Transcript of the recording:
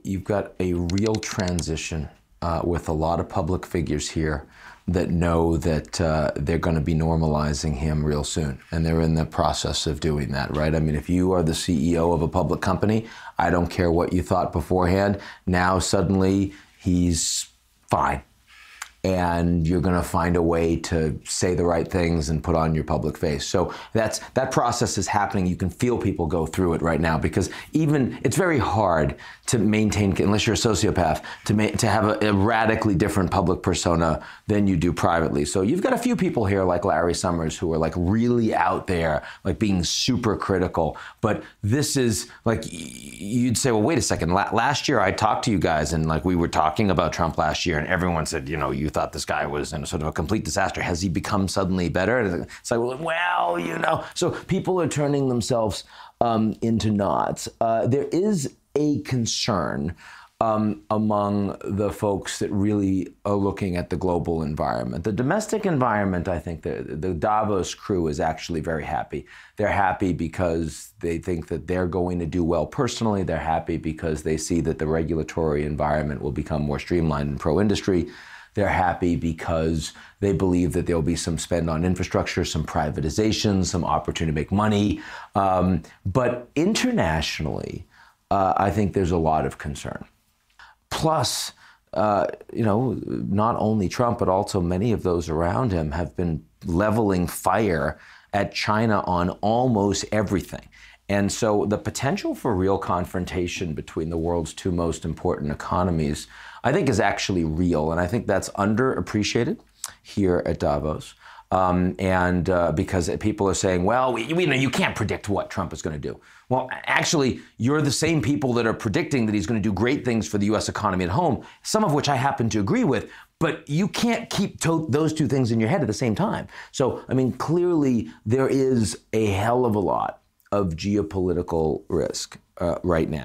You've got a real transition with a lot of public figures here that know that they're going to be normalizing him real soon. And they're in the process of doing that, right? I mean, if you are the CEO of a public company, I don't care what you thought beforehand. Now suddenly he's fine. And you're going to find a way to say the right things and put on your public face. So that process is happening. You can feel people go through it right now, because even it's very hard to maintain, unless you're a sociopath, to have a radically different public persona than you do privately. So you've got a few people here like Larry Summers who are like really out there, like being super critical. But this is like, you'd say, well, wait a second. Last year I talked to you guys and like we were talking about Trump last year and everyone said, you know, you thought this guy was in a sort of a complete disaster. Has he become suddenly better? It's like, well, you know. So people are turning themselves into knots. There is a concern among the folks that really are looking at the global environment. The domestic environment, I think the Davos crew is actually very happy. They're happy because they think that they're going to do well personally. They're happy because they see that the regulatory environment will become more streamlined and pro-industry. They're happy because they believe that there'll be some spend on infrastructure, some privatization, some opportunity to make money. But internationally, I think there's a lot of concern. Plus, you know, not only Trump, but also many of those around him have been leveling fire at China on almost everything. And so the potential for real confrontation between the world's two most important economies, I think, is actually real. And I think that's underappreciated here at Davos. Because people are saying, well, you can't predict what Trump is going to do. Well, actually, you're the same people that are predicting that he's going to do great things for the U.S. economy at home, some of which I happen to agree with. But you can't keep those two things in your head at the same time. So, I mean, clearly there is a hell of a lot of geopolitical risk right now.